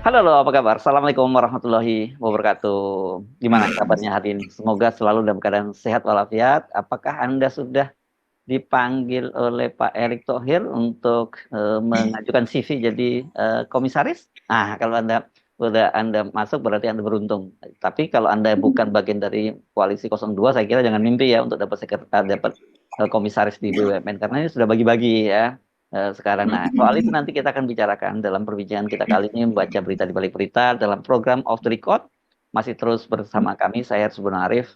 Halo, apa kabar? Assalamualaikum warahmatullahi wabarakatuh. Gimana kabarnya hari ini? Semoga selalu dalam keadaan sehat walafiat. Apakah Anda sudah dipanggil oleh Pak Erick Thohir untuk mengajukan CV jadi komisaris? Kalau Anda masuk berarti Anda beruntung. Tapi kalau Anda bukan bagian dari koalisi 02, saya kira jangan mimpi ya untuk dapat dapat komisaris di BUMN karena ini sudah bagi-bagi ya sekarang. Nah, soal itu nanti kita akan bicarakan dalam perbincangan kita kali ini, membaca berita di balik berita dalam program Off the Record. Masih terus bersama kami, saya Hersubun Arif.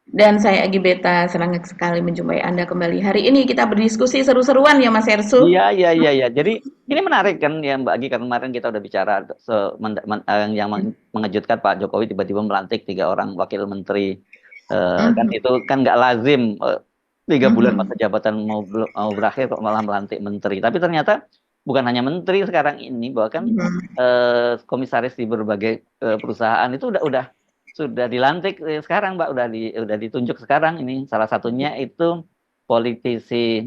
Dan saya Agi Beta, senang sekali menjumpai Anda kembali. Hari ini kita berdiskusi seru-seruan ya Mas Hersu. Iya, iya, iya, iya. Jadi ini menarik kan ya Mbak Agi, karena kemarin kita udah bicara yang mengejutkan Pak Jokowi tiba-tiba melantik 3 orang wakil menteri. Kan Mhm, itu kan nggak lazim 3 bulan mhm, masa jabatan mau berakhir kok malah melantik menteri. Tapi ternyata bukan hanya menteri sekarang ini, bahkan mhm. komisaris di berbagai perusahaan itu sudah dilantik sekarang, Mbak, udah ditunjuk sekarang ini. Salah satunya itu politisi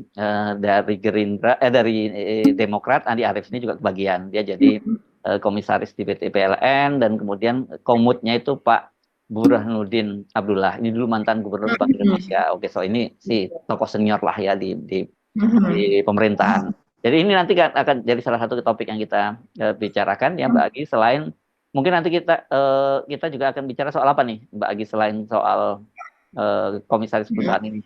dari Gerindra, dari Demokrat, Andi Arief ini juga kebagian. Dia jadi komisaris di PT PLN, dan kemudian komutnya itu Pak Burhanuddin Abdullah. Ini dulu mantan gubernur Bank Indonesia. Oke, so ini si tokoh senior lah ya di pemerintahan. Jadi ini nanti akan jadi salah satu topik yang kita bicarakan ya Mbak Agi. Selain mungkin nanti kita juga akan bicara soal apa nih Mbak Agi, selain soal komisaris perusahaan ini.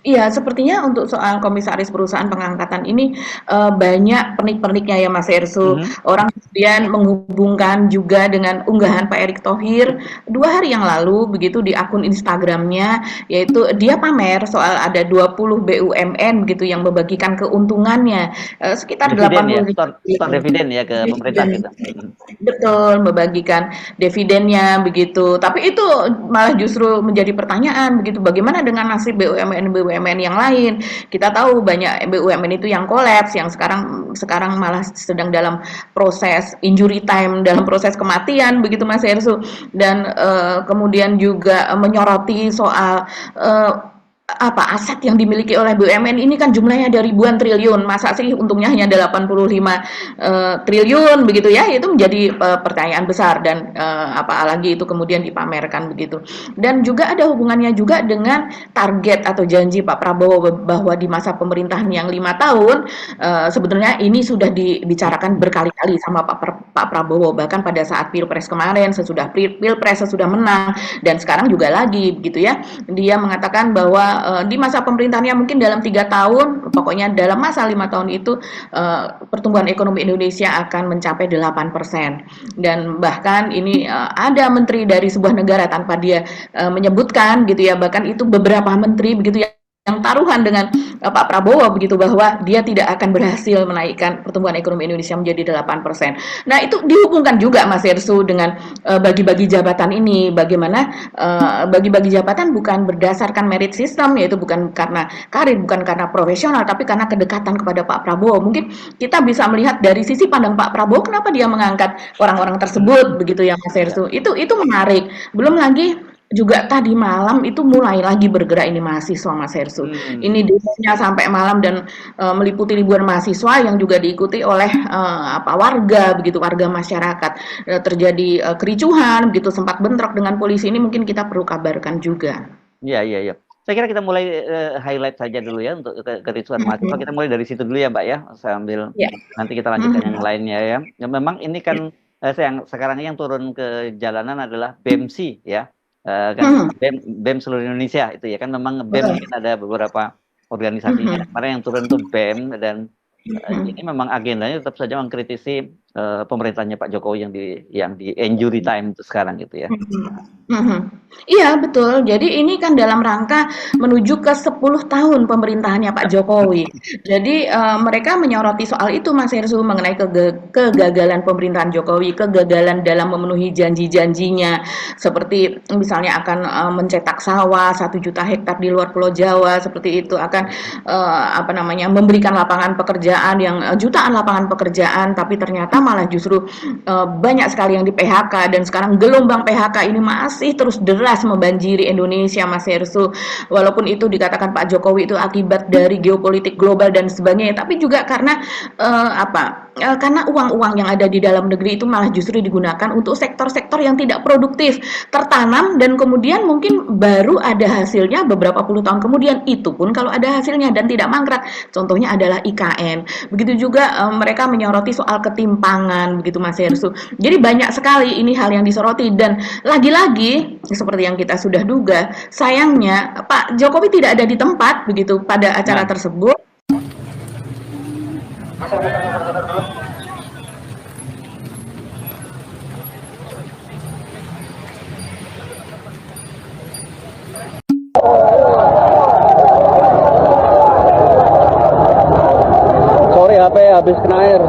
Iya, sepertinya untuk soal komisaris perusahaan pengangkatan ini banyak pernik-perniknya ya Mas Ersu. Mhm. Orang kemudian menghubungkan juga dengan unggahan Pak Erick Thohir 2 hari yang lalu begitu di akun Instagramnya, yaitu dia pamer soal ada 20 BUMN gitu yang membagikan keuntungannya sekitar Dividen ya, 80 store triliun. dividen ya ke pemerintah Dividen. gitu. Mhm. Betul, membagikan dividennya begitu. Tapi itu malah justru menjadi pertanyaan begitu, bagaimana dengan nasib BUMN-BUMN yang lain? Kita tahu banyak BUMN itu yang kolaps, yang sekarang sekarang malah sedang dalam proses injury time, dalam proses kematian begitu Mas Hersu. Dan kemudian juga menyoroti soal aset yang dimiliki oleh BUMN ini kan jumlahnya ada ribuan triliun. Masa sih untungnya hanya 85 triliun begitu ya? Itu menjadi pertanyaan besar dan apalagi itu kemudian dipamerkan begitu. Dan juga ada hubungannya juga dengan target atau janji Pak Prabowo bahwa di masa pemerintahan yang 5 tahun sebetulnya ini sudah dibicarakan berkali-kali sama Pak Prabowo, bahkan pada saat Pilpres kemarin, sesudah Pilpres sesudah menang, dan sekarang juga lagi begitu ya. Dia mengatakan bahwa di masa pemerintahannya mungkin dalam 3 tahun, pokoknya dalam masa 5 tahun itu pertumbuhan ekonomi Indonesia akan mencapai 8%. Dan bahkan ini ada menteri dari sebuah negara tanpa dia menyebutkan gitu ya, bahkan itu beberapa menteri begitu ya yang taruhan dengan Pak Prabowo begitu bahwa dia tidak akan berhasil menaikkan pertumbuhan ekonomi Indonesia menjadi 8%. Nah, itu dihubungkan juga Mas Ersu dengan bagi-bagi jabatan ini. Bagaimana bagi-bagi jabatan bukan berdasarkan merit system, yaitu bukan karena karir, bukan karena profesional, tapi karena kedekatan kepada Pak Prabowo. Mungkin kita bisa melihat dari sisi pandang Pak Prabowo kenapa dia mengangkat orang-orang tersebut begitu ya Mas Ya. Ersu. Itu menarik. Belum lagi juga tadi malam itu mulai lagi bergerak ini mahasiswa Mas Hersu. Ini Hmm. demonya sampai malam dan meliputi ribuan mahasiswa yang juga diikuti oleh warga begitu, warga masyarakat. Terjadi kericuhan begitu, sempat bentrok dengan polisi, ini mungkin kita perlu kabarkan juga. Iya, iya, iya. Saya kira kita mulai highlight saja dulu ya untuk kericuhan mahasiswa. Kita Mhm. mulai dari situ dulu ya Mbak ya, sambil Ya. nanti kita lanjutkan yang Mhm. lainnya ya. Ya memang ini kan yang sekarang yang turun ke jalanan adalah BEMSI ya. Kan Mhm. BEM seluruh Indonesia itu ya kan, memang BEM Betul. mungkin ada beberapa organisasinya. Mhm. Kemarin yang turun tuh BEM, dan ini Mhm. memang agendanya tetap saja mengkritisi pemerintahnya Pak Jokowi yang di injury time itu sekarang gitu ya. Mhm, mhm. Iya betul, jadi ini kan dalam rangka menuju ke 10 tahun pemerintahannya Pak Jokowi. Jadi, mereka menyoroti soal itu Mas Hersu, mengenai kegagalan pemerintahan Jokowi, kegagalan dalam memenuhi janji-janjinya, seperti misalnya akan, mencetak sawah 1 juta hektar di luar Pulau Jawa, seperti itu, akan, apa namanya, memberikan lapangan pekerjaan yang, jutaan lapangan pekerjaan, tapi ternyata malah justru, banyak sekali yang di-PHK, dan sekarang gelombang PHK ini masih terus deras membanjiri Indonesia Mas Hersu. Walaupun itu dikatakan Pak Jokowi itu akibat dari geopolitik global dan sebagainya, tapi juga karena apa karena uang-uang yang ada di dalam negeri itu malah justru digunakan untuk sektor-sektor yang tidak produktif, tertanam dan kemudian mungkin baru ada hasilnya beberapa puluh tahun kemudian, itu pun kalau ada hasilnya dan tidak mangkrak. Contohnya adalah IKN. Begitu juga mereka menyoroti soal ketimpangan begitu Mas Hersu. Jadi banyak sekali ini hal yang disoroti dan lagi-lagi seperti yang kita sudah duga, sayangnya Pak Jokowi tidak ada di tempat begitu pada acara Nah, tersebut. Sorry HP habis kena air.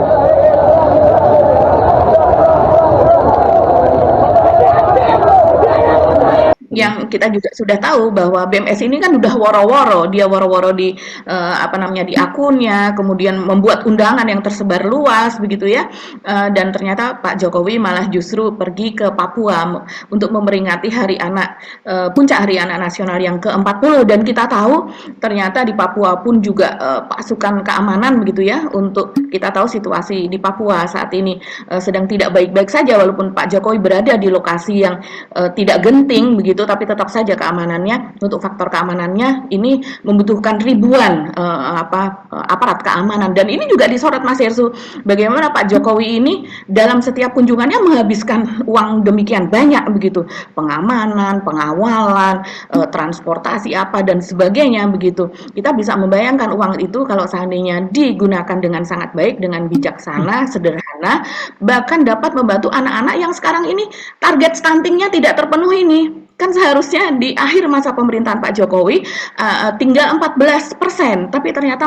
Yang kita juga sudah tahu bahwa BMS ini kan udah woro-woro, dia woro-woro di apa namanya di akunnya, kemudian membuat undangan yang tersebar luas begitu ya. Dan ternyata Pak Jokowi malah justru pergi ke Papua untuk memperingati Hari Anak puncak Hari Anak Nasional yang ke-40 dan kita tahu ternyata di Papua pun juga pasukan keamanan begitu ya untuk kita tahu situasi di Papua saat ini sedang tidak baik-baik saja walaupun Pak Jokowi berada di lokasi yang tidak genting begitu tapi tetap saja keamanannya untuk faktor keamanannya ini membutuhkan ribuan aparat keamanan dan ini juga disorot Mas Hersu bagaimana Pak Jokowi ini dalam setiap kunjungannya menghabiskan uang demikian banyak begitu pengamanan, pengawalan, transportasi apa dan sebagainya begitu kita bisa membayangkan uang itu kalau seandainya digunakan dengan sangat baik dengan bijaksana, sederhana bahkan dapat membantu anak-anak yang sekarang ini target stuntingnya tidak terpenuhi nih kan seharusnya di akhir masa pemerintahan Pak Jokowi tinggal 14%, tapi ternyata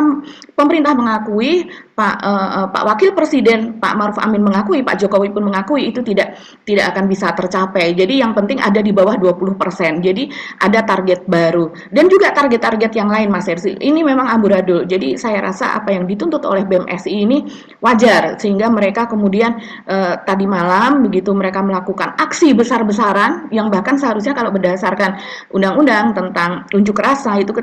pemerintah mengakui Pak Wakil Presiden Pak Maruf Amin mengakui Pak Jokowi pun mengakui itu tidak akan bisa tercapai. Jadi yang penting ada di bawah 20%. Jadi ada target baru dan juga target-target yang lain Mas Hersi. Ini memang amburadul. Jadi saya rasa apa yang dituntut oleh BMSI ini wajar sehingga mereka kemudian tadi malam begitu mereka melakukan aksi besar-besaran yang bahkan seharusnya kalau berdasarkan undang-undang tentang unjuk rasa itu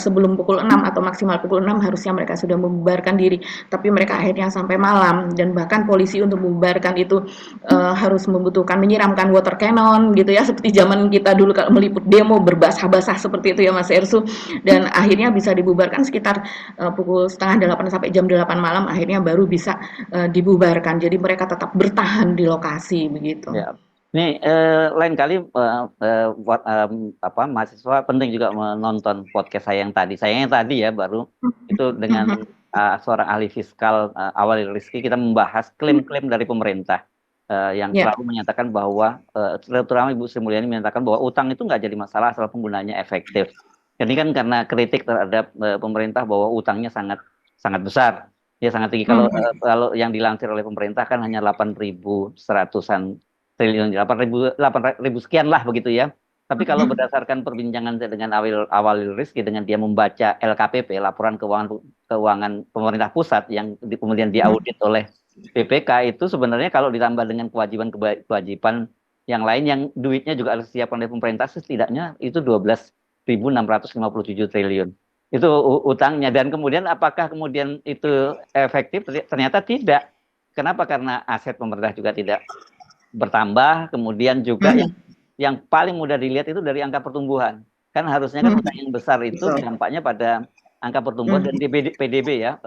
sebelum pukul 6 atau maksimal pukul 6 harusnya mereka sudah membubarkan diri tapi mereka akhirnya sampai malam dan bahkan polisi untuk membubarkan itu harus membutuhkan menyiramkan water cannon gitu ya seperti zaman kita dulu kalau meliput demo berbasah-basah seperti itu ya Mas Ersu dan akhirnya bisa dibubarkan sekitar pukul setengah 8 sampai jam 8 malam akhirnya baru bisa dibubarkan jadi mereka tetap bertahan di lokasi begitu. ya. Nih lain kali buat mahasiswa penting juga menonton podcast saya yang tadi. Saya yang tadi ya baru itu dengan seorang ahli fiskal Awalil Rizki kita membahas klaim-klaim dari pemerintah yang selalu menyatakan bahwa terutama Ibu Sri Mulyani menyatakan bahwa utang itu nggak jadi masalah asal penggunaannya efektif. Jadi kan karena kritik terhadap pemerintah bahwa utangnya sangat sangat besar. Ya sangat tinggi kalau yang dilansir oleh pemerintah kan hanya 8.100-an triliun 8.000 sekian lah begitu ya. Tapi kalau berdasarkan perbincangan dengan Awalil Rizki dengan dia membaca LKPP laporan keuangan pemerintah pusat yang kemudian diaudit oleh BPK itu sebenarnya kalau ditambah dengan kewajiban yang lain yang duitnya juga harus disiapkan oleh pemerintah setidaknya itu 12.657 triliun. Itu utangnya dan kemudian apakah kemudian itu efektif? Ternyata tidak. Kenapa? Karena aset pemerintah juga tidak bertambah, kemudian juga yang paling mudah dilihat itu dari angka pertumbuhan. Kan harusnya kan utang yang besar itu dampaknya pada angka pertumbuhan dan di PDB ya,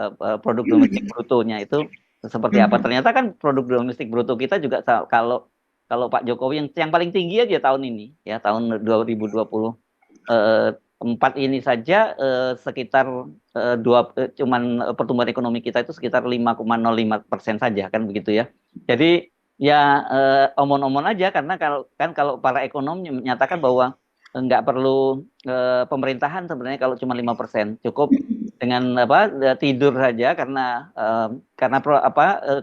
produk domestik brutonya itu seperti apa. Ternyata kan produk domestik bruto kita juga kalau Pak Jokowi yang paling tinggi aja tahun ini ya, tahun 2024 ini saja sekitar cuman pertumbuhan ekonomi kita itu sekitar 5,05% saja kan begitu ya. Jadi ya omon-omon aja karena kalau para ekonom menyatakan bahwa nggak perlu pemerintahan sebenarnya kalau cuma 5%, cukup dengan tidur saja karena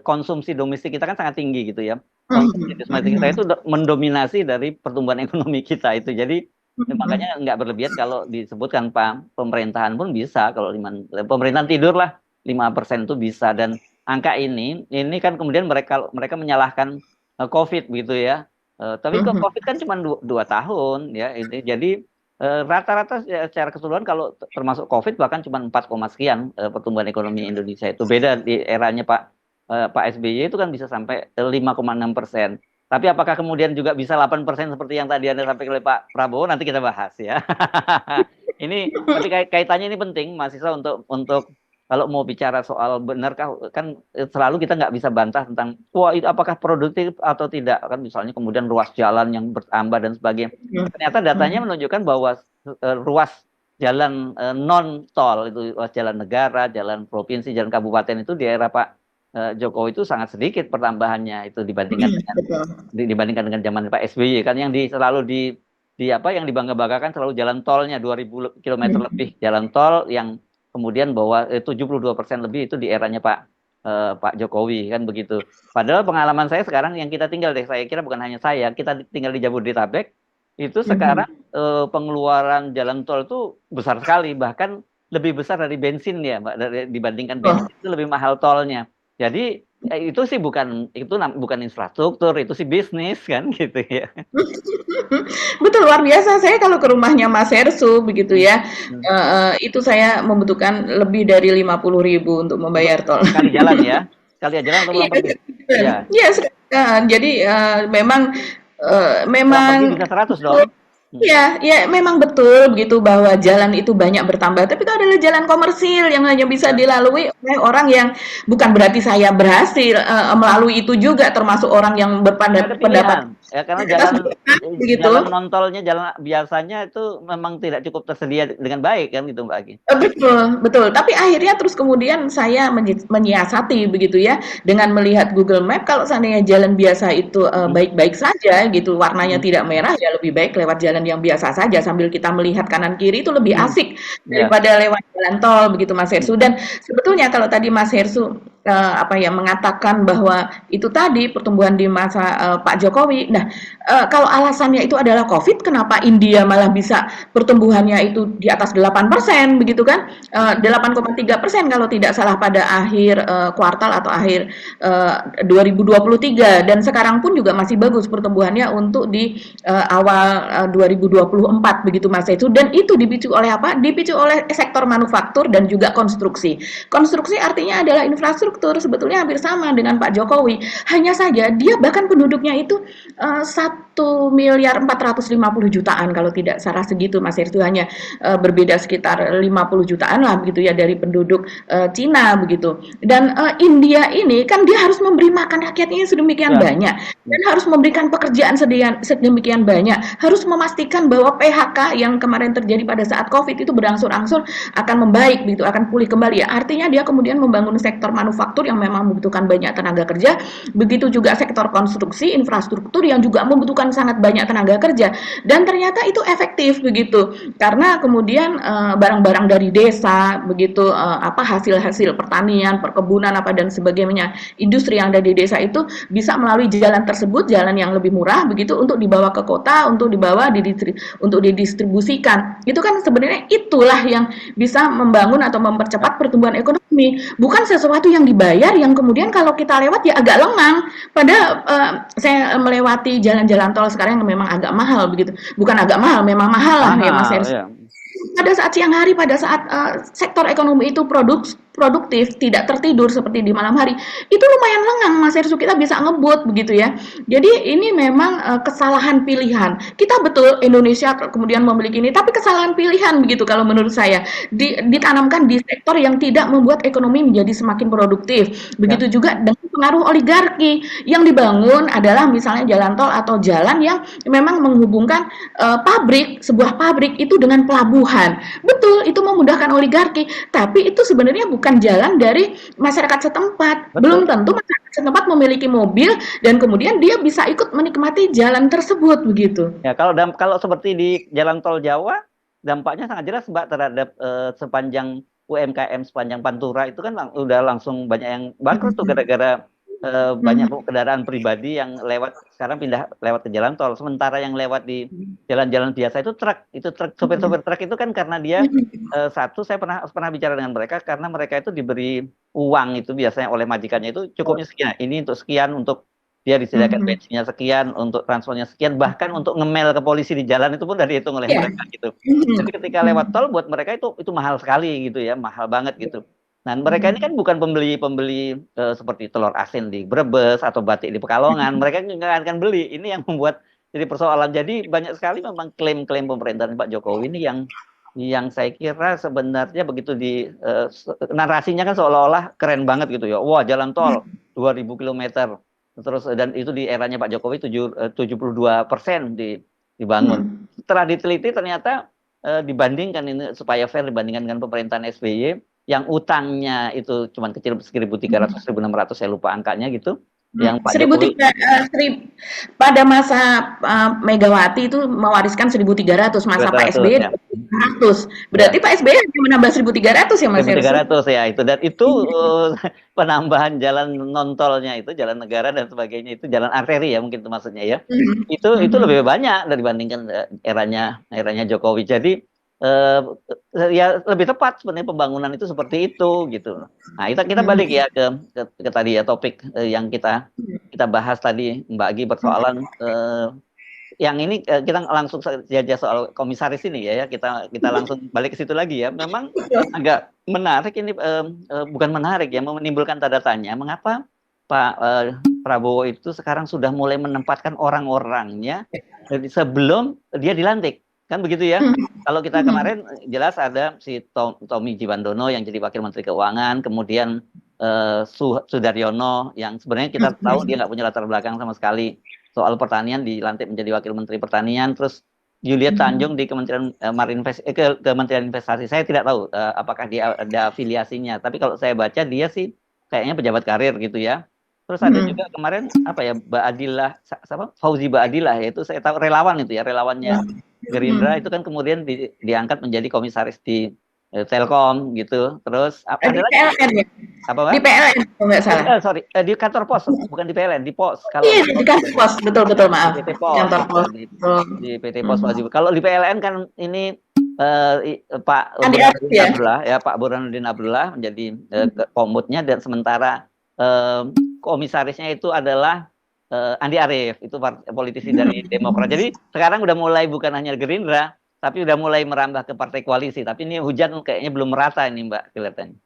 konsumsi domestik kita kan sangat tinggi gitu ya. Konsumsi domestik kita itu mendominasi dari pertumbuhan ekonomi kita itu. Jadi makanya nggak berlebihan kalau disebutkan pemerintahan pun bisa kalau pemerintahan tidurlah 5% itu bisa dan angka ini kan kemudian mereka menyalahkan COVID gitu ya. Tapi COVID kan cuma 2 tahun ya ini. Jadi rata-rata secara keseluruhan kalau termasuk COVID bahkan cuma 4, sekian pertumbuhan ekonomi Indonesia itu beda di eranya Pak Pak SBY itu kan bisa sampai 5,6%. Tapi apakah kemudian juga bisa 8% seperti yang tadi Anda sampaikan oleh Pak Prabowo, nanti kita bahas ya. Ini tapi kaitannya ini penting mahasiswa untuk kalau mau bicara soal benarkah kan selalu kita nggak bisa bantah tentang wah itu apakah produktif atau tidak kan misalnya kemudian ruas jalan yang bertambah dan sebagainya. Ternyata datanya menunjukkan bahwa ruas jalan non tol itu ruas jalan negara, jalan provinsi, jalan kabupaten itu di era Pak Jokowi itu sangat sedikit pertambahannya itu dibandingkan dengan zaman Pak SBY kan yang selalu di apa yang dibangga-banggakan selalu jalan tolnya 2000 km lebih jalan tol yang kemudian bahwa 72% lebih itu di eranya Pak Jokowi kan begitu. Padahal pengalaman saya sekarang yang kita tinggal saya kira bukan hanya saya, kita tinggal di Jabodetabek itu sekarang pengeluaran jalan tol itu besar sekali bahkan lebih besar dari bensin ya Mbak dibandingkan bensin itu lebih mahal tolnya. Jadi itu sih bukan infrastruktur, itu sih bisnis kan gitu ya. Betul, luar biasa. Saya kalau ke rumahnya Mas Hersu begitu ya, itu saya membutuhkan lebih dari 50.000 untuk membayar tol. Sekali jalan ya? Sekali jalan atau pulang pergi? Iya, iya, jadi memang Pulang pergi bisa 100 dong. iya, ya memang betul begitu bahwa jalan itu banyak bertambah, tapi itu adalah jalan komersil yang hanya bisa dilalui oleh orang yang bukan berarti saya berhasil melalui itu juga termasuk orang yang berpendapat ya karena begitu. jalan non-tolnya jalan biasanya itu memang tidak cukup tersedia dengan baik kan gitu Mbak Agi. Betul, betul. Tapi akhirnya terus kemudian saya menyiasati begitu ya dengan melihat Google Map kalau seandainya jalan biasa itu baik-baik saja gitu, warnanya tidak merah ya lebih baik lewat jalan yang biasa saja sambil kita melihat kanan kiri itu lebih asik daripada lewat jalan tol begitu Mas Hersu. Dan sebetulnya kalau tadi Mas Hersu mengatakan bahwa itu tadi pertumbuhan di masa Pak Jokowi. Nah, kalau alasannya itu adalah COVID, kenapa India malah bisa pertumbuhannya itu di atas 8% begitu kan? 8,3% kalau tidak salah pada akhir kuartal atau akhir 2023 dan sekarang pun juga masih bagus pertumbuhannya untuk di awal 2024 begitu Mas itu dan itu dipicu oleh apa? Dipicu oleh sektor manufaktur dan juga konstruksi. Konstruksi artinya adalah infrastruktur sebetulnya hampir sama dengan Pak Jokowi. Hanya saja dia bahkan penduduknya itu 1.450.000.000 kalau tidak salah segitu Mas itu hanya berbeda sekitar 50 jutaan lah begitu ya dari penduduk Cina begitu. Dan India ini kan dia harus memberi makan rakyatnya sedemikian banyak dan harus memberikan pekerjaan sedemikian banyak, harus memastikan bahwa PHK yang kemarin terjadi pada saat Covid itu berangsur-angsur akan membaik begitu, akan pulih kembali ya. Artinya dia kemudian membangun sektor manufaktur yang memang membutuhkan banyak tenaga kerja, begitu juga sektor konstruksi, infrastruktur yang juga membutuhkan sangat banyak tenaga kerja dan ternyata itu efektif begitu. Karena kemudian barang-barang dari desa begitu hasil-hasil pertanian, perkebunan dan sebagainya, industri yang ada di desa itu bisa melalui jalan tersebut, jalan yang lebih murah begitu untuk dibawa ke kota, untuk dibawa untuk didistribusikan. Itu kan sebenarnya itulah yang bisa membangun atau mempercepat pertumbuhan ekonomi. Bukan sesuatu yang dibayar yang kemudian kalau kita lewat ya agak lengang. Padahal saya melewati jalan-jalan tol sekarang yang memang agak mahal begitu. Bukan agak mahal, memang mahal lah ya Mas Hersu. Pada saat siang hari, pada saat sektor ekonomi itu produktif, tidak tertidur seperti di malam hari, itu lumayan lengang Mas Hersu, kita bisa ngebut begitu ya. Jadi ini memang kesalahan pilihan. Kita betul Indonesia kemudian memiliki ini, tapi kesalahan pilihan begitu kalau menurut saya. Ditanamkan di sektor yang tidak membuat ekonomi menjadi semakin produktif. Begitu juga dengan pengaruh oligarki yang dibangun adalah misalnya jalan tol atau jalan yang memang menghubungkan sebuah pabrik itu dengan pelabuhan. Betul, itu memudahkan oligarki, tapi itu sebenarnya bukan jalan dari masyarakat setempat. Betul. Belum tentu masyarakat setempat memiliki mobil dan kemudian dia bisa ikut menikmati jalan tersebut begitu. Ya, kalau seperti di jalan tol Jawa, dampaknya sangat jelas Mbak terhadap sepanjang UMKM sepanjang Pantura itu kan udah langsung banyak yang bangkrut tuh gara-gara banyak kendaraan pribadi yang sekarang pindah lewat ke jalan tol. Sementara yang lewat di jalan-jalan biasa itu sopir-sopir truk itu kan karena dia saya pernah bicara dengan mereka karena mereka itu diberi uang itu biasanya oleh majikannya itu cukupnya sekian. Ini untuk sekian untuk dia disediakan bensinnya sekian, untuk transportnya sekian, bahkan untuk ngemel ke polisi di jalan itu pun udah dihitung oleh mereka gitu. Tapi ketika lewat tol buat mereka itu mahal sekali gitu ya, mahal banget gitu. Nah, mereka ini kan bukan pembeli seperti telur asin di Brebes atau batik di Pekalongan. Mereka nggak akan beli. Ini yang membuat jadi persoalan. Jadi banyak sekali memang klaim-klaim pemerintahan Pak Jokowi ini yang saya kira sebenarnya begitu narasinya kan seolah-olah keren banget gitu ya. Wah, jalan tol 2000 km. Terus dan itu di eranya Pak Jokowi 72% dibangun. Setelah diteliti ternyata dibandingkan ini supaya fair dibandingkan dengan pemerintahan SBY yang utangnya itu cuma kecil 1.300 1.600 saya lupa angkanya gitu. Yang Pak Jokowi pada masa Megawati itu mewariskan 1.300, masa Pak SBY ya. 100. Berarti Pak SBY hanya menambah 1.300 ya Mas Herssu? 1.300 ya itu, dan itu penambahan jalan non tolnya itu jalan negara dan sebagainya itu jalan arteri ya mungkin itu maksudnya ya. Itu lebih banyak dibandingkan eranya Jokowi. Jadi ya lebih tepat sebenarnya pembangunan itu seperti itu gitu. Nah, kita balik ya ke tadi ya topik yang kita bahas tadi Mbak Agi persoalan yang ini kita langsung saja soal komisaris ini ya kita langsung balik ke situ lagi ya. Memang agak menarik ini bukan menarik ya, menimbulkan tanda tanya mengapa Pak Prabowo itu sekarang sudah mulai menempatkan orang-orangnya sebelum dia dilantik. Kan begitu ya. Kalau kita kemarin jelas ada si Tommy Jiwandono yang jadi Wakil Menteri Keuangan, kemudian Sudaryono yang sebenarnya kita tahu dia nggak punya latar belakang sama sekali soal pertanian, dilantik menjadi Wakil Menteri Pertanian. Terus Yulia Tanjung di Kementerian Kementerian Investasi. Saya tidak tahu apakah dia ada afiliasinya, tapi kalau saya baca dia sih kayaknya pejabat karir gitu ya. Terus ada juga kemarin Mbak Adilah, Fauzi Mbak Adilah, yaitu saya tahu relawan itu ya, relawannya Gerindra itu kan kemudian diangkat menjadi komisaris di Telkom gitu. Terus ada lagi PLN ya? Apa Pak? Di PLN kalau nggak salah. Di kantor pos, bukan di PLN, di pos. Kalau di kantor pos, betul maaf. Di PT Pos. Kantor pos. Di PT Pos wajib. Kalau di PLN kan ini Pak Burhanuddin Abdullah ya, Pak Burhanuddin Abdullah menjadi komutnya, dan sementara komisarisnya itu adalah Andi Arief, itu politisi dari Demokrat. Jadi sekarang udah mulai bukan hanya Gerindra, tapi udah mulai merambah ke partai koalisi. Tapi ini hujan kayaknya belum merata ini Mbak kelihatannya.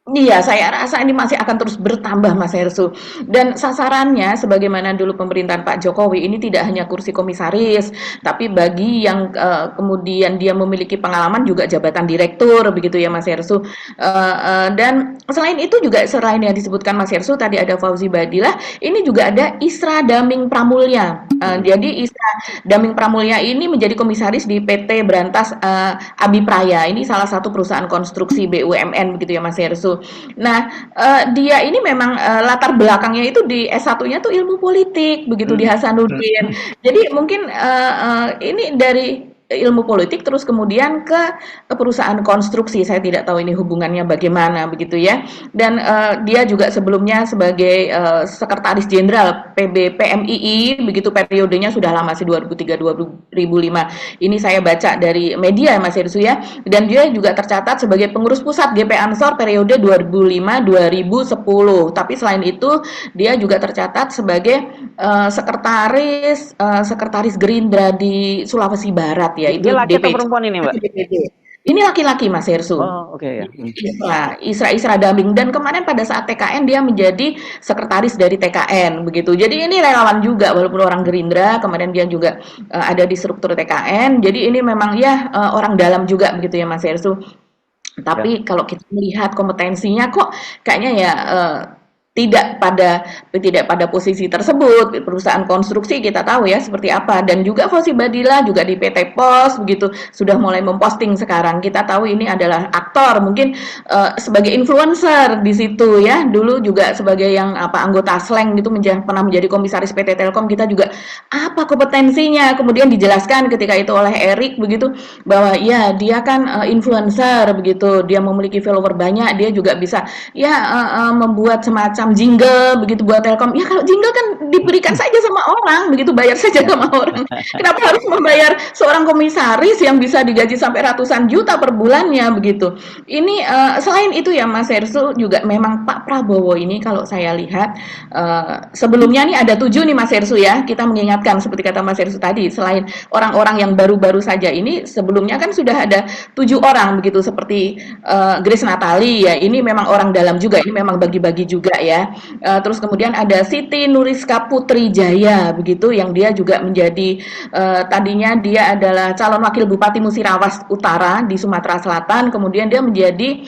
Iya, saya rasa ini masih akan terus bertambah Mas Herssu. Dan sasarannya sebagaimana dulu pemerintahan Pak Jokowi ini tidak hanya kursi komisaris, tapi bagi yang kemudian dia memiliki pengalaman juga jabatan direktur begitu ya Mas Herssu. Dan selain itu juga selain yang disebutkan Mas Herssu tadi ada Fauzi Badilah, ini juga ada Isra Daming Pramulya. Jadi Isra Daming Pramulya ini menjadi komisaris di PT Berantas Abipraya. Ini salah satu perusahaan konstruksi BUMN begitu ya Mas Herssu. Nah, dia ini memang latar belakangnya itu di S1-nya tuh ilmu politik begitu di Hasanuddin. Jadi mungkin ini dari ilmu politik terus kemudian ke perusahaan konstruksi. Saya tidak tahu ini hubungannya bagaimana begitu ya. Dan dia juga sebelumnya sebagai sekretaris jenderal PMII begitu, periodenya sudah lama sih 2003-2005. Ini saya baca dari media Mas Herssu ya. Dan dia juga tercatat sebagai pengurus pusat GP Ansor periode 2005-2010. Tapi selain itu dia juga tercatat sebagai sekretaris Gerindra di Sulawesi Barat ya. Itu dia laki DPC. atau perempuan ini Mbak? Ini laki-laki Mas Herssu. Oh oke ya. Isra Daming, dan kemarin pada saat TKN dia menjadi sekretaris dari TKN begitu. Jadi ini relawan juga walaupun orang Gerindra, kemudian dia juga ada di struktur TKN. Jadi ini memang ya orang dalam juga begitu ya Mas Herssu. Tapi kalau kita melihat kompetensinya kok kayaknya ya tidak pada posisi tersebut. Perusahaan konstruksi kita tahu ya seperti apa, dan juga Fauzi Badilah juga di PT Pos begitu sudah mulai memposting sekarang. Kita tahu ini adalah aktor, mungkin sebagai influencer di situ ya. Dulu juga sebagai yang anggota Slang gitu pernah menjadi komisaris PT Telkom. Kita juga apa kompetensinya, kemudian dijelaskan ketika itu oleh Erik begitu bahwa ya dia kan influencer begitu, dia memiliki follower banyak, dia juga bisa ya membuat semacam semacam jingle begitu buat Telkom. Ya kalau jingle kan diberikan saja sama orang, begitu bayar saja sama orang. Kenapa harus membayar seorang komisaris yang bisa digaji sampai ratusan juta per bulannya begitu. Ini selain itu ya Mas Hersul juga memang Pak Prabowo ini kalau saya lihat sebelumnya nih ada 7 nih Mas Hersul ya. Kita mengingatkan seperti kata Mas Hersul tadi, selain orang-orang yang baru-baru saja ini sebelumnya kan sudah ada 7 orang begitu seperti Grace Natali ya, ini memang orang dalam juga, ini memang bagi-bagi juga ya. Terus kemudian ada Siti Nuriska Putri Jaya begitu yang dia juga menjadi tadinya dia adalah calon wakil Bupati Musirawas Utara di Sumatera Selatan, kemudian dia menjadi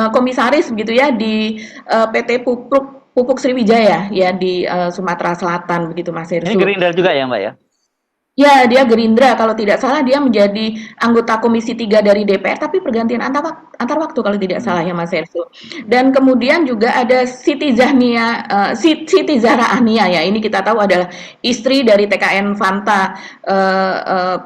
komisaris begitu ya di PT Pupuk Sriwijaya ya di Sumatera Selatan begitu Mas Ini Hersul. Gerindra juga ya Mbak ya? Ya, dia Gerindra kalau tidak salah dia menjadi anggota Komisi 3 dari DPR tapi pergantian antar waktu kalau tidak salah ya Mas Hersul. Dan kemudian juga ada Siti Zahra Ania ya. Ini kita tahu adalah istri dari TKN Fanta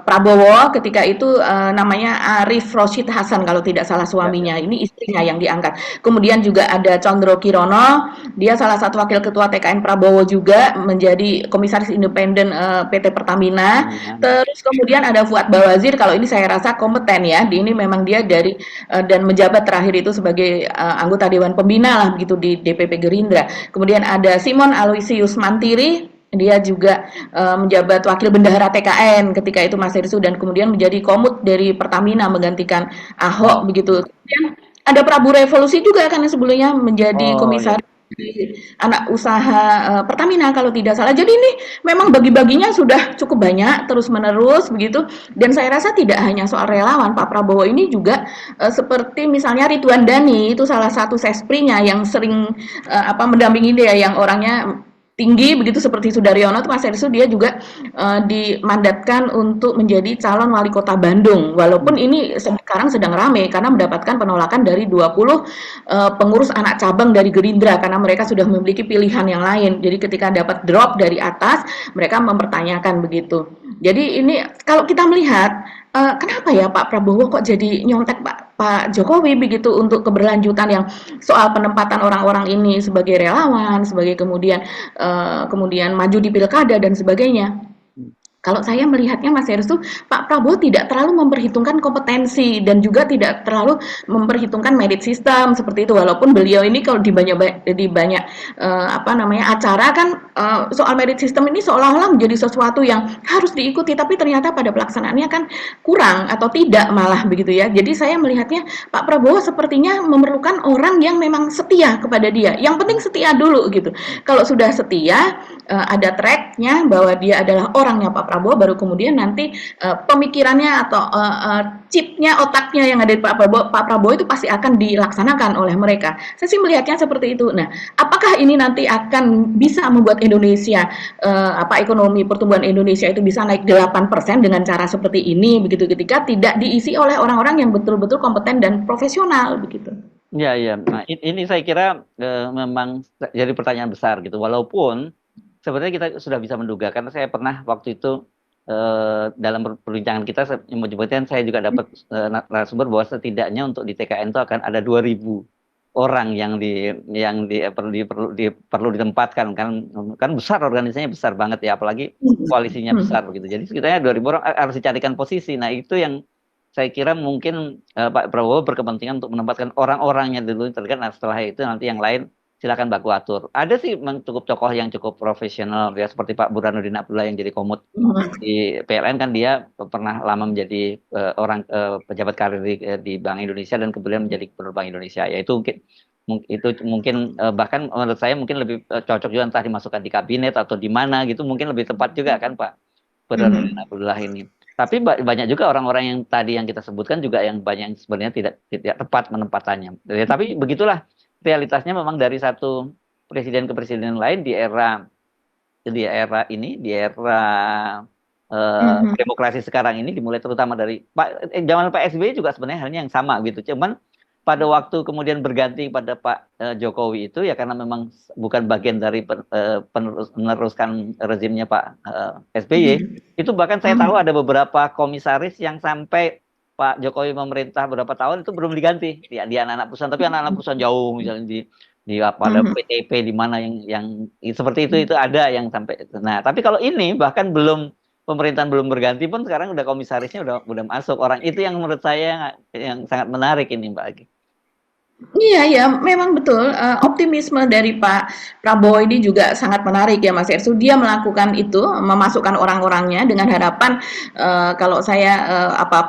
Prabowo ketika itu namanya Arif Roshid Hasan kalau tidak salah suaminya. Ini istrinya yang diangkat. Kemudian juga ada Condro Kirono, dia salah satu wakil ketua TKN Prabowo juga menjadi komisaris independen PT Pertamina. Terus kemudian ada Fuad Bawazir, kalau ini saya rasa kompeten ya. Ini memang dia dari dan menjabat terakhir itu sebagai anggota Dewan Pembina lah begitu di DPP Gerindra. Kemudian ada Simon Aloysius Mantiri, dia juga menjabat wakil bendahara TKN ketika itu Mas Hersul dan kemudian menjadi komut dari Pertamina menggantikan Ahok begitu. Kemudian ada Prabu Revolusi juga kan yang sebelumnya menjadi Oh ya. komisaris anak usaha Pertamina kalau tidak salah. Jadi ini memang bagi-baginya sudah cukup banyak terus-menerus begitu dan saya rasa tidak hanya soal relawan, Pak Prabowo ini juga seperti misalnya Ridwan Dhani itu salah satu sesprinya yang sering mendampingi dia yang orangnya tinggi begitu seperti Sudaryono tuh Mas Hersul dia juga dimandatkan untuk menjadi calon wali kota Bandung walaupun ini sekarang sedang rame karena mendapatkan penolakan dari 20 pengurus anak cabang dari Gerindra karena mereka sudah memiliki pilihan yang lain. Jadi ketika dapat drop dari atas mereka mempertanyakan begitu. Jadi ini kalau kita melihat kenapa ya Pak Prabowo kok jadi nyontek Pak Jokowi begitu untuk keberlanjutan yang soal penempatan orang-orang ini sebagai relawan, sebagai kemudian maju di pilkada dan sebagainya. Kalau saya melihatnya Mas Hersul, Pak Prabowo tidak terlalu memperhitungkan kompetensi dan juga tidak terlalu memperhitungkan merit system seperti itu. Walaupun beliau ini kalau di banyak acara kan soal merit system ini seolah-olah menjadi sesuatu yang harus diikuti, tapi ternyata pada pelaksanaannya kan kurang atau tidak malah begitu ya. Jadi saya melihatnya Pak Prabowo sepertinya memerlukan orang yang memang setia kepada dia. Yang penting setia dulu gitu. Kalau sudah setia, ada tracknya bahwa dia adalah orangnya Pak Prabowo, baru kemudian nanti pemikirannya atau chipnya, otaknya yang ada di Pak Prabowo itu pasti akan dilaksanakan oleh mereka. Saya sih melihatnya seperti itu. Nah, apakah ini nanti akan bisa membuat Indonesia ekonomi pertumbuhan Indonesia itu bisa naik 8% dengan cara seperti ini begitu ketika tidak diisi oleh orang-orang yang betul-betul kompeten dan profesional begitu. Ya, ya. Nah, ini saya kira memang jadi pertanyaan besar gitu. Walaupun sebenarnya kita sudah bisa menduga karena saya pernah waktu itu dalam perbincangan kita menyebutkan saya juga dapat narasumber bahwa setidaknya untuk di TKN itu akan ada 2.000 orang yang perlu ditempatkan kan besar, organisasinya besar banget ya, apalagi koalisinya besar begitu. Jadi sekitarnya 2.000 orang harus dicarikan posisi. Nah, itu yang saya kira mungkin Pak Prabowo berkepentingan untuk menempatkan orang-orangnya dulu terdekat. Nah, setelah itu nanti yang lain silakan baku atur. Ada sih cukup tokoh yang cukup profesional ya seperti Pak Burhanuddin Abdullah yang jadi komut di PLN kan dia pernah lama menjadi pejabat karir di Bank Indonesia dan kemudian menjadi Gubernur Bank Indonesia. Ya itu mungkin bahkan menurut saya mungkin lebih cocok juga entah dimasukkan di kabinet atau di mana gitu, mungkin lebih tepat juga kan Pak Burhanuddin Abdullah ini. Tapi banyak juga orang-orang yang tadi yang kita sebutkan juga yang banyak yang sebenarnya tidak tepat penempatannya. Tapi begitulah realitasnya memang dari satu presiden ke presiden lain di era demokrasi sekarang ini dimulai terutama dari zaman Pak SBY juga sebenarnya halnya yang sama gitu. Cuman pada waktu kemudian berganti pada Pak Jokowi itu ya karena memang bukan bagian dari meneruskan rezimnya Pak SBY, itu bahkan saya tahu ada beberapa komisaris yang sampai Pak Jokowi memerintah beberapa tahun itu belum diganti di anak-anak perusahaan, tapi anak-anak perusahaan jauh misalnya di di apa ada PTP di mana yang seperti itu ada yang sampai. Nah, tapi kalau ini bahkan pemerintahan belum berganti pun sekarang udah komisarisnya udah masuk orang itu yang menurut saya yang sangat menarik ini Mbak Agi. Iya ya, memang betul, optimisme dari Pak Prabowo ini juga sangat menarik ya Mas Ersu. Dia melakukan itu, memasukkan orang-orangnya dengan harapan, kalau saya,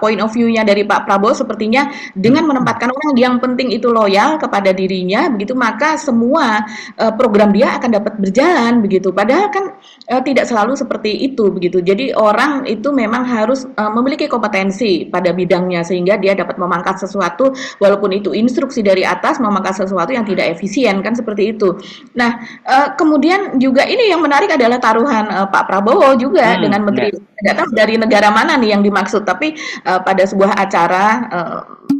point of view-nya dari Pak Prabowo sepertinya dengan menempatkan orang yang penting itu loyal kepada dirinya begitu, maka semua, program dia akan dapat berjalan begitu. Padahal kan, tidak selalu seperti itu begitu. Jadi orang itu memang harus, memiliki kompetensi pada bidangnya sehingga dia dapat memangkas sesuatu walaupun itu instruksi dari atas memangkas sesuatu yang tidak efisien kan seperti itu. Nah, kemudian juga ini yang menarik adalah taruhan Pak Prabowo juga dengan menteri tidak tahu dari negara mana nih yang dimaksud, tapi pada sebuah acara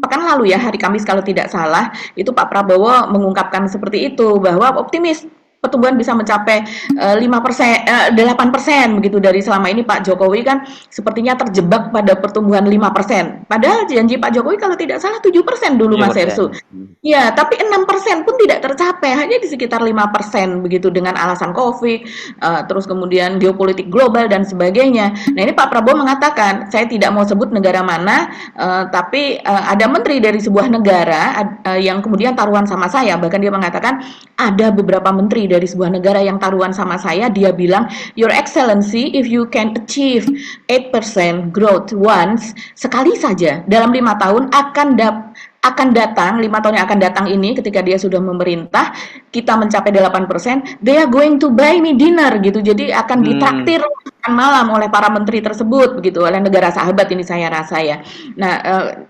pekan lalu ya hari Kamis kalau tidak salah itu Pak Prabowo mengungkapkan seperti itu bahwa optimis pertumbuhan bisa mencapai 8% begitu dari selama ini Pak Jokowi kan sepertinya terjebak pada pertumbuhan 5%. Padahal janji Pak Jokowi kalau tidak salah 7% dulu Mas Ersu. Ya, tapi 6% pun tidak tercapai, hanya di sekitar 5% begitu dengan alasan Covid, terus kemudian geopolitik global dan sebagainya. Nah, ini Pak Prabowo mengatakan, saya tidak mau sebut negara mana, tapi ada menteri dari sebuah negara yang kemudian taruhan sama saya, bahkan dia mengatakan ada beberapa menteri dari sebuah negara yang taruhan sama saya, dia bilang, Your Excellency, if you can achieve 8% growth once, sekali saja dalam 5 tahun akan datang, 5 tahun yang akan datang ini ketika dia sudah memerintah, kita mencapai 8%, they are going to buy me dinner gitu. Jadi akan ditraktir makan malam oleh para menteri tersebut begitu, oleh negara sahabat ini saya rasa ya. Nah,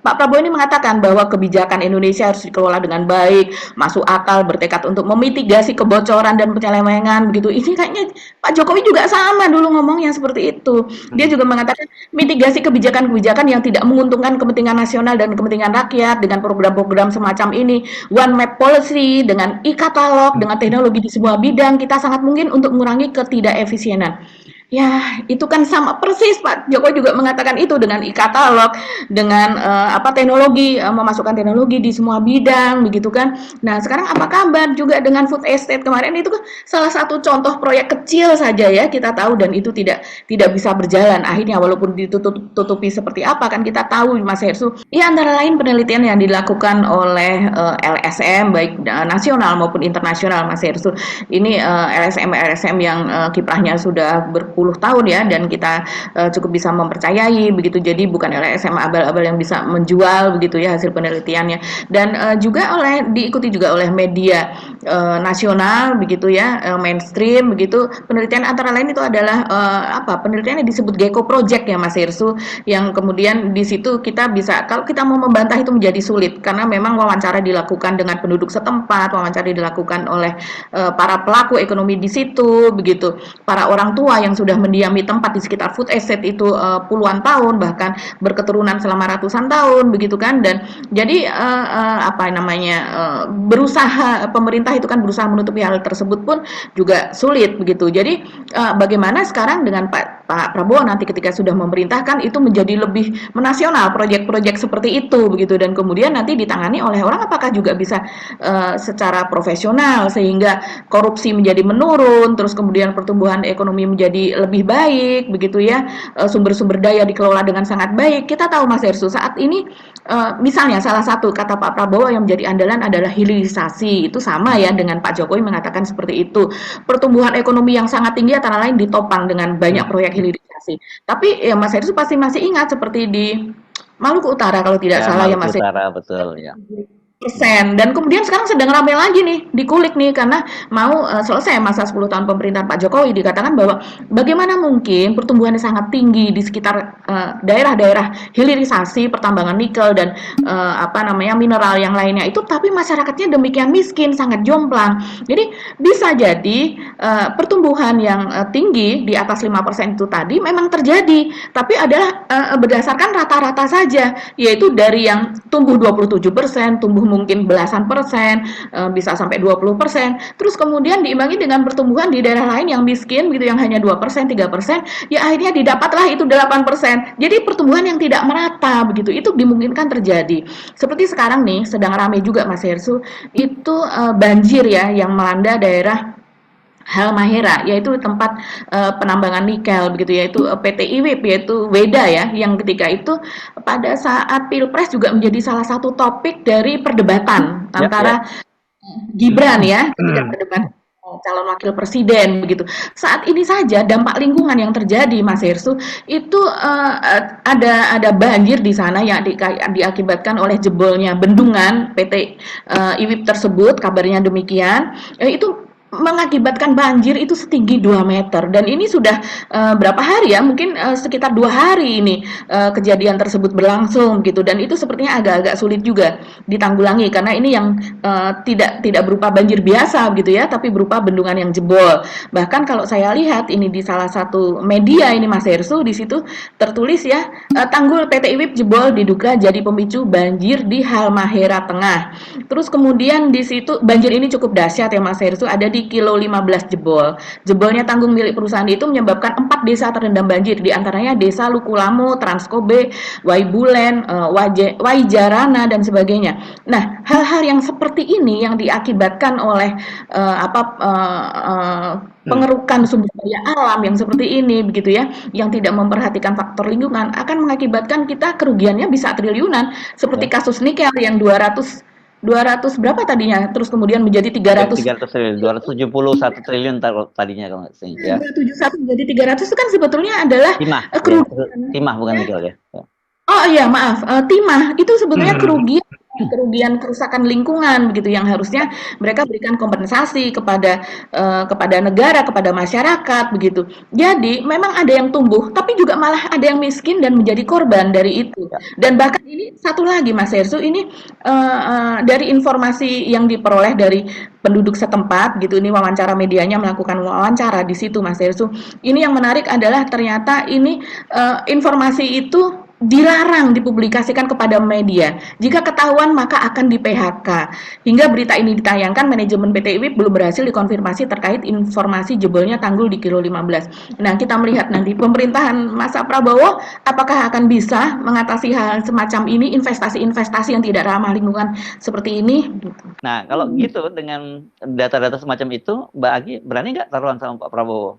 Pak Prabowo ini mengatakan bahwa kebijakan Indonesia harus dikelola dengan baik, masuk akal, bertekad untuk memitigasi kebocoran dan penyelewengan begitu. Ini kayaknya Pak Jokowi juga sama dulu ngomongnya seperti itu. Dia juga mengatakan mitigasi kebijakan-kebijakan yang tidak menguntungkan kepentingan nasional dan kepentingan rakyat dengan program-program semacam ini, one map policy dengan e-katalog, dengan teknologi di semua bidang, kita sangat mungkin untuk mengurangi ketidakefisienan. Ya, itu kan sama persis Pak Jokowi juga mengatakan itu dengan e-katalog, dengan teknologi, memasukkan teknologi di semua bidang begitu kan. Nah, sekarang apa kabar juga dengan food estate kemarin itu kan salah satu contoh proyek kecil saja ya kita tahu dan itu tidak bisa berjalan akhirnya walaupun ditutupi seperti apa kan kita tahu Mas Hersu. Ya antara lain penelitian yang dilakukan oleh LSM baik nasional maupun internasional Mas Hersu. Ini LSM yang kiprahnya sudah berpuluh tahun ya dan kita cukup bisa mempercayai begitu, jadi bukan LSM abal-abal yang bisa menjual begitu ya hasil penelitiannya dan juga diikuti juga oleh media nasional begitu ya, mainstream begitu. Penelitian antara lain itu adalah penelitian yang disebut Gecko Project ya Mas Irsu, yang kemudian di situ kita bisa, kalau kita mau membantah itu menjadi sulit karena memang wawancara dilakukan dengan penduduk setempat, wawancara dilakukan oleh para pelaku ekonomi di situ begitu, para orang tua yang sudah mendiami tempat di sekitar food estate itu puluhan tahun bahkan berketurunan selama ratusan tahun begitu kan. Dan jadi berusaha, pemerintah itu kan berusaha menutupi hal tersebut pun juga sulit begitu. Jadi bagaimana sekarang dengan Pak Prabowo nanti ketika sudah memerintahkan itu menjadi lebih menasional proyek-proyek seperti itu begitu, dan kemudian nanti ditangani oleh orang apakah juga bisa secara profesional sehingga korupsi menjadi menurun, terus kemudian pertumbuhan ekonomi menjadi lebih baik begitu ya, sumber-sumber daya dikelola dengan sangat baik. Kita tahu Mas Hersu saat ini misalnya salah satu kata Pak Prabowo yang menjadi andalan adalah hilirisasi. Itu sama ya dengan Pak Jokowi mengatakan seperti itu. Pertumbuhan ekonomi yang sangat tinggi antara lain ditopang dengan banyak proyek hilirisasi. Tapi ya Mas Hersu pasti masih ingat seperti di Maluku Utara kalau tidak salah ya Mas Hersu. Maluku Utara betul ya. Dan kemudian sekarang sedang ramai lagi nih dikulik nih karena mau selesai masa 10 tahun pemerintahan Pak Jokowi. Dikatakan bahwa bagaimana mungkin pertumbuhannya sangat tinggi di sekitar daerah-daerah hilirisasi pertambangan nikel dan mineral yang lainnya itu, tapi masyarakatnya demikian miskin, sangat jomplang. Jadi bisa jadi pertumbuhan yang tinggi di atas 5% itu tadi memang terjadi, tapi adalah berdasarkan rata-rata saja, yaitu dari yang tumbuh 27%, tumbuh mungkin belasan persen, bisa sampai 20%. Terus kemudian diimbangi dengan pertumbuhan di daerah lain yang miskin gitu, yang hanya 2%, 3%, ya akhirnya didapatlah itu 8%. Jadi pertumbuhan yang tidak merata begitu, itu dimungkinkan terjadi. Seperti sekarang nih, sedang ramai juga Mas Hersu, itu banjir ya yang melanda daerah Halmahera, yaitu tempat penambangan nikel begitu, yaitu PT IWIP, yaitu Weda ya, yang ketika itu pada saat Pilpres juga menjadi salah satu topik dari perdebatan antara Gibran ya, ketika perdebatan calon wakil presiden begitu. Saat ini saja dampak lingkungan yang terjadi Mas Hersu itu ada banjir di sana yang diakibatkan oleh jebolnya bendungan PT IWIP tersebut, kabarnya demikian. Itu mengakibatkan banjir itu setinggi 2 meter, dan ini sudah berapa hari ya, mungkin sekitar 2 hari ini kejadian tersebut berlangsung gitu, dan itu sepertinya agak-agak sulit juga ditanggulangi karena ini yang tidak berupa banjir biasa gitu ya, tapi berupa bendungan yang jebol. Bahkan kalau saya lihat ini di salah satu media ini Mas Hersu, di situ tertulis ya, tanggul PT IWIP jebol diduga jadi pemicu banjir di Halmahera Tengah. Terus kemudian di situ banjir ini cukup dahsyat ya Mas Hersu, ada di kilo 15 jebol. Jebolnya tanggul milik perusahaan itu menyebabkan 4 desa terendam banjir, di antaranya Desa Lukulamo, Transkobe, Waibulen, Waijarana dan sebagainya. Nah, hal-hal yang seperti ini yang diakibatkan oleh pengerukan sumber daya alam yang seperti ini begitu ya, yang tidak memperhatikan faktor lingkungan, akan mengakibatkan kita kerugiannya bisa triliunan, seperti kasus nikel yang 200 berapa tadinya, terus kemudian menjadi 300 triliun, 271 triliun tadinya kalau nggak salah ya. 271 menjadi 300 itu kan sebetulnya adalah kerugian. Timah bukan nikel ya. Oh iya, maaf, timah itu sebetulnya kerugian kerusakan lingkungan begitu, yang harusnya mereka berikan kompensasi kepada negara, kepada masyarakat begitu. Jadi memang ada yang tumbuh, tapi juga malah ada yang miskin dan menjadi korban dari itu. Dan bahkan ini satu lagi Mas Hersu, ini dari informasi yang diperoleh dari penduduk setempat gitu, ini wawancara medianya melakukan wawancara di situ Mas Hersu. Ini yang menarik adalah ternyata ini informasi itu dilarang dipublikasikan kepada media. Jika ketahuan maka akan di-PHK. Hingga berita ini ditayangkan, manajemen PT IWIP belum berhasil dikonfirmasi terkait informasi jebolnya tanggul di kilo 15. Nah, kita melihat nanti pemerintahan masa Prabowo apakah akan bisa mengatasi hal semacam ini, investasi-investasi yang tidak ramah lingkungan seperti ini. Nah, kalau gitu dengan data-data semacam itu, Mbak Agi berani nggak taruhan sama Pak Prabowo?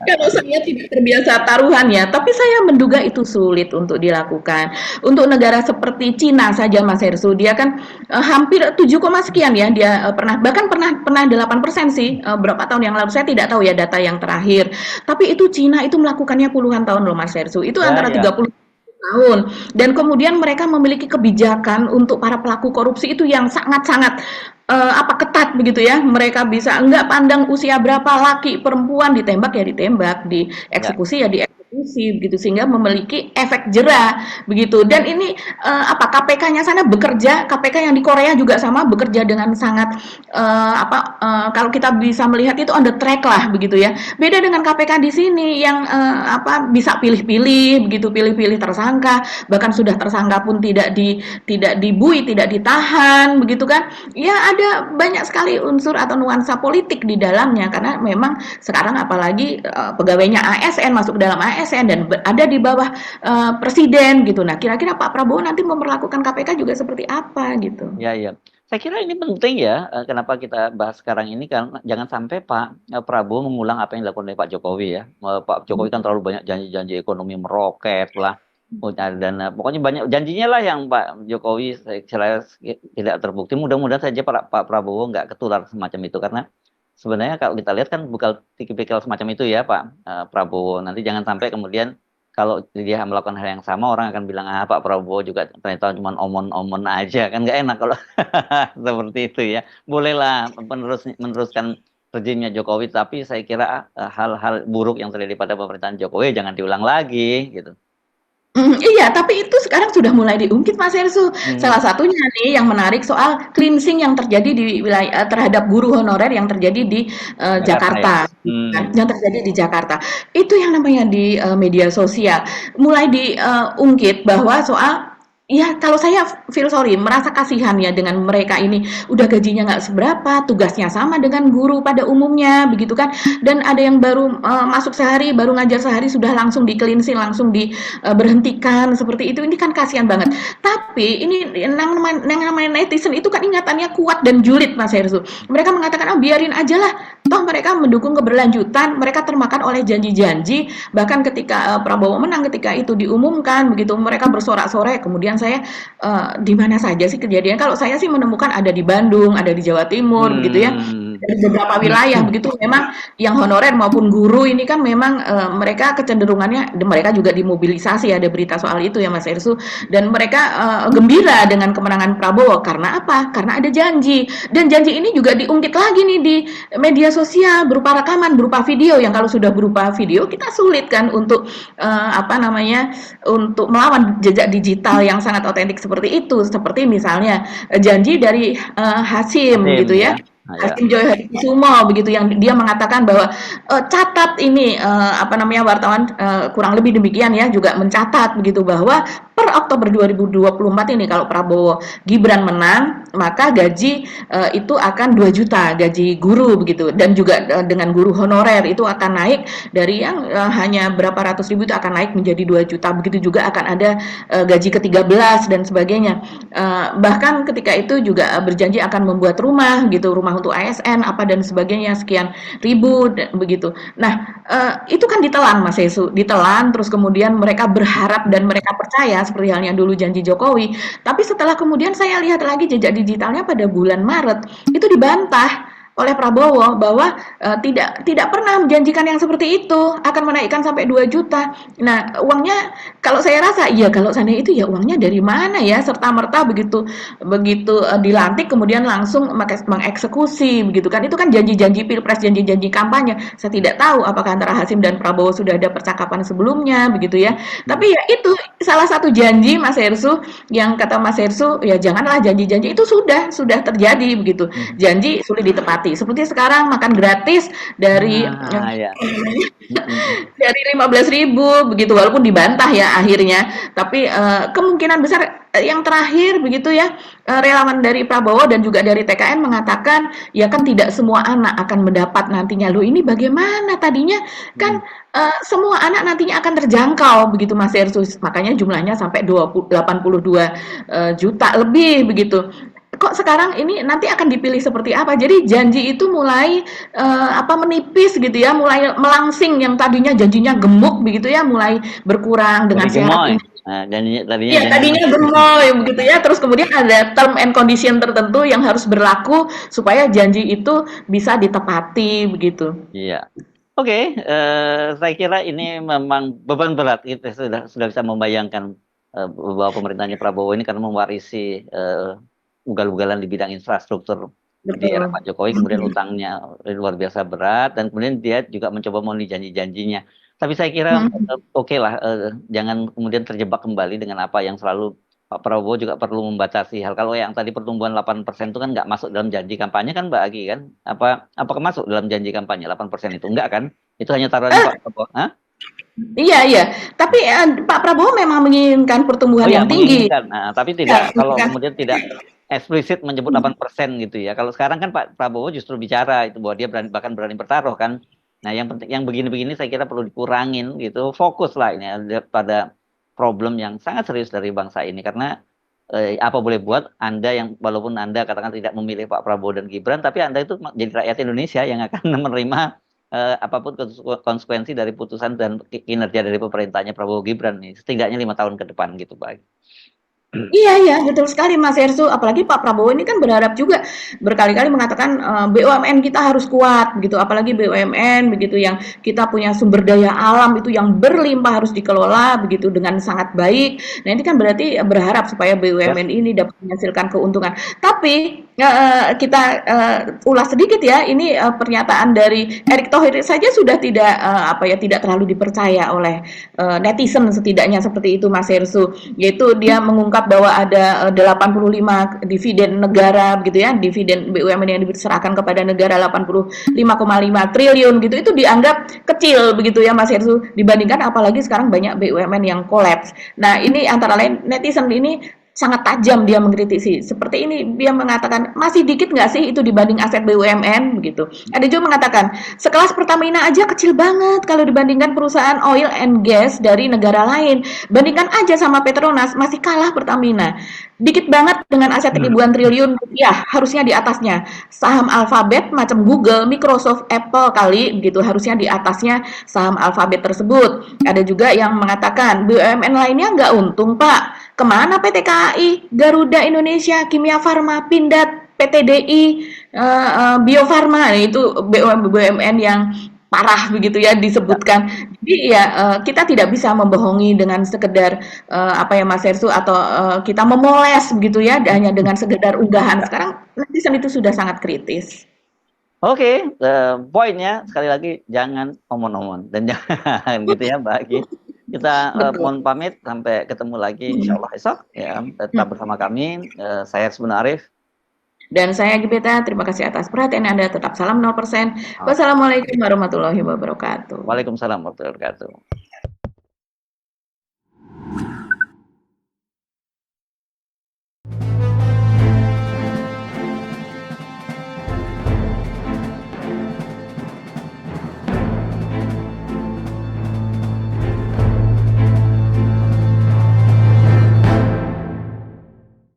Kalau saya tidak terbiasa taruhan ya, tapi saya menduga itu sulit untuk dilakukan. Untuk negara seperti Cina saja Mas Hersu, dia kan hampir 7, sekian ya, dia bahkan pernah 8% sih berapa tahun yang lalu, saya tidak tahu ya data yang terakhir. Tapi itu Cina itu melakukannya puluhan tahun loh Mas Hersu. Itu antara 30 tahun, dan kemudian mereka memiliki kebijakan untuk para pelaku korupsi itu yang sangat-sangat ketat begitu ya. Mereka bisa enggak pandang usia berapa, laki perempuan, ditembak ya ditembak, dieksekusi ya dieksekusi begitu, sehingga memiliki efek jera begitu. Dan ini KPK-nya sana bekerja, KPK yang di Korea juga sama, bekerja dengan sangat kalau kita bisa melihat itu on the track lah begitu ya. Beda dengan KPK di sini yang bisa pilih-pilih begitu, pilih-pilih tersangka, bahkan sudah tersangka pun tidak dibui, tidak ditahan begitu kan. Ya ada banyak sekali unsur atau nuansa politik di dalamnya, karena memang sekarang apalagi pegawainya ASN masuk ke dalam ASN dan ada di bawah presiden gitu. Nah, kira-kira Pak Prabowo nanti memperlakukan KPK juga seperti apa gitu. Ya. Saya kira ini penting ya, kenapa kita bahas sekarang ini, kan jangan sampai Pak Prabowo mengulang apa yang dilakukan oleh Pak Jokowi ya. Pak Jokowi kan terlalu banyak janji-janji ekonomi meroket lah. Dan pokoknya banyak janjinya lah yang Pak Jokowi saya kira tidak terbukti. Mudah-mudahan saja Pak Prabowo nggak ketular semacam itu, karena sebenarnya kalau kita lihat kan bukan tipikal semacam itu ya Pak Prabowo. Nanti jangan sampai kemudian kalau dia melakukan hal yang sama, orang akan bilang Pak Prabowo juga ternyata cuma omon-omon aja, kan nggak enak kalau seperti itu ya. Bolehlah meneruskan rezimnya Jokowi, tapi saya kira hal-hal buruk yang terjadi pada pemerintahan Jokowi jangan diulang lagi gitu. Iya, tapi itu sekarang sudah mulai diungkit Mas Hersu. Salah satunya nih yang menarik soal cleansing yang terjadi di wilayah terhadap guru honorer yang terjadi di Jakarta. Yang terjadi di Jakarta. Itu yang namanya di media sosial mulai diungkit bahwa soal Iya, kalau saya feel sorry, merasa kasihan ya dengan mereka ini. Udah gajinya nggak seberapa, tugasnya sama dengan guru pada umumnya, begitu kan. Dan ada yang baru masuk sehari, baru ngajar sehari sudah langsung di-cleansing, langsung diberhentikan seperti itu. Ini kan kasihan banget. Tapi ini yang namanya netizen itu kan ingatannya kuat dan julid, Mas Hersu. Mereka mengatakan, ah biarin aja lah. Toh mereka mendukung keberlanjutan, mereka termakan oleh janji-janji. Bahkan ketika Prabowo menang, ketika itu diumumkan, begitu mereka bersorak-sorai. Kemudian saya di mana saja sih kejadian? Kalau saya sih menemukan ada di Bandung, ada di Jawa Timur, begitu ya. Hmm. Dari beberapa wilayah begitu memang yang honorer maupun guru ini kan memang mereka kecenderungannya mereka juga dimobilisasi, ada berita soal itu ya Mas Ersu, dan mereka gembira dengan kemenangan Prabowo karena apa? Karena ada janji, dan janji ini juga diungkit lagi nih di media sosial berupa rekaman, berupa video, yang kalau sudah berupa video kita sulit kan untuk apa namanya, untuk melawan jejak digital yang sangat otentik seperti itu, seperti misalnya janji dari Hasim Tim gitu ya. ya. Nah, ya. Hakim Joy Hadikusumo begitu, yang dia mengatakan bahwa catat ini apa namanya, wartawan kurang lebih demikian ya, juga mencatat begitu bahwa per Oktober 2024 ini kalau Prabowo Gibran menang maka gaji itu akan 2 juta gaji guru begitu, dan juga dengan guru honorer itu akan naik dari yang hanya berapa ratus ribu itu akan naik menjadi 2 juta, begitu juga akan ada gaji ke-13 dan sebagainya. Bahkan ketika itu juga berjanji akan membuat rumah gitu, rumah untuk ASN apa dan sebagainya sekian ribu begitu. Nah, itu kan ditelan Mas Yesu, ditelan terus kemudian mereka berharap dan mereka percaya seperti halnya dulu janji Jokowi. Tapi setelah kemudian saya lihat lagi jejak digitalnya pada bulan Maret itu dibantah oleh Prabowo bahwa tidak pernah menjanjikan yang seperti itu, akan menaikkan sampai 2 juta. Nah, uangnya kalau saya rasa ya kalau sana itu ya uangnya dari mana ya, serta merta begitu begitu dilantik kemudian langsung mengeksekusi begitu kan. Itu kan janji-janji Pilpres, janji-janji kampanye. Saya tidak tahu apakah antara Hasim dan Prabowo sudah ada percakapan sebelumnya begitu ya. Tapi ya itu salah satu janji Mas Hersu, yang kata Mas Hersu ya janganlah janji-janji itu sudah terjadi begitu. Janji sulit ditepati. Seperti sekarang makan gratis dari Ya. dari 15.000 begitu, walaupun dibantah ya akhirnya. Tapi kemungkinan besar yang terakhir begitu ya, relawan dari Prabowo dan juga dari TKN mengatakan ya kan tidak semua anak akan mendapat nantinya. Loh ini bagaimana, tadinya kan semua anak nantinya akan terjangkau begitu Mas Ersus, makanya jumlahnya sampai 82 juta lebih begitu. Kok sekarang ini nanti akan dipilih seperti apa? Jadi janji itu mulai menipis gitu ya, mulai melangsing, yang tadinya janjinya gemuk begitu ya, mulai berkurang dengan Jadi syarat gemoy. ini. Nah, tadinya Iya, tadinya gemoy begitu ya, terus kemudian ada term and condition tertentu yang harus berlaku supaya janji itu bisa ditepati begitu. Iya. Oke, saya kira ini memang beban berat. Kita sudah bisa membayangkan bahwa pemerintahnya Prabowo ini karena mewarisi ugal-ugalan di bidang infrastruktur di era Pak Jokowi, kemudian utangnya luar biasa berat, dan kemudian dia juga mencoba memenuhi janji-janjinya. Tapi saya kira oke lah, jangan kemudian terjebak kembali dengan apa yang selalu Pak Prabowo juga perlu membatasi hal. Kalau yang tadi pertumbuhan 8% itu kan nggak masuk dalam janji kampanye kan Mbak Agi kan? Apakah masuk dalam janji kampanye 8% itu? Enggak kan? Itu hanya taruhan Pak Prabowo. Hah? Iya. Tapi Pak Prabowo memang menginginkan pertumbuhan yang tinggi. Nah, tapi tidak, kalau kemudian tidak eksplisit menyebut 8% gitu ya. Kalau sekarang kan Pak Prabowo justru bicara itu bahwa dia bahkan berani bertaruh kan. Nah, yang penting yang begini-begini saya kira perlu dikurangin gitu. Fokus lah ini pada problem yang sangat serius dari bangsa ini, karena apa boleh buat Anda yang walaupun Anda katakan tidak memilih Pak Prabowo dan Gibran, tapi Anda itu jadi rakyat Indonesia yang akan menerima apapun konsekuensi dari putusan dan kinerja dari pemerintahnya Prabowo Gibran nih, setidaknya 5 tahun ke depan gitu Pak. Iya, betul sekali Mas Hersu. Apalagi Pak Prabowo ini kan berharap juga, berkali-kali mengatakan BUMN kita harus kuat begitu. Apalagi BUMN begitu yang kita punya sumber daya alam itu yang berlimpah, harus dikelola begitu dengan sangat baik. Nah ini kan berarti berharap supaya BUMN ini dapat menghasilkan keuntungan. Tapi kita ulas sedikit ya. Ini pernyataan dari Erick Thohir saja sudah tidak terlalu dipercaya oleh netizen, setidaknya seperti itu Mas Hersu. Yaitu dia mengungkap terungkap bahwa ada 85 dividen negara begitu ya, dividen BUMN yang diserahkan kepada negara 85,5 triliun gitu, itu dianggap kecil begitu ya Mas Hersu, dibandingkan apalagi sekarang banyak BUMN yang kolaps. Nah, ini antara lain netizen ini sangat tajam dia mengkritisi. Seperti ini dia mengatakan, masih dikit nggak sih itu dibanding aset BUMN begitu. Ada juga mengatakan, sekelas Pertamina aja kecil banget kalau dibandingkan perusahaan oil and gas dari negara lain. Bandingkan aja sama Petronas, masih kalah Pertamina. Dikit banget dengan aset ribuan triliun rupiah, harusnya di atasnya. Saham Alphabet macam Google, Microsoft, Apple kali gitu, harusnya di atasnya saham Alphabet tersebut. Ada juga yang mengatakan BUMN lainnya nggak untung Pak. Kemana PT KAI, Garuda Indonesia, Kimia Farma, Pindad, PTDI, Bio Farma, itu BUMN yang parah begitu ya disebutkan. Jadi ya kita tidak bisa membohongi dengan sekedar apa ya Mas Hersu, atau kita memoles begitu ya hanya dengan sekedar unggahan. Sekarang netizen itu sudah sangat kritis. Oke, poinnya sekali lagi jangan omon-omon dan jangan gitu ya Mbak Aki. Kita mohon pamit sampai ketemu lagi insya Allah esok ya, tetap bersama kami. Saya Hersbun Arif dan saya Gibeta. Terima kasih atas perhatian Anda. Tetap salam 0%. Wassalamualaikum warahmatullahi wabarakatuh. Waalaikumsalam warahmatullahi wabarakatuh.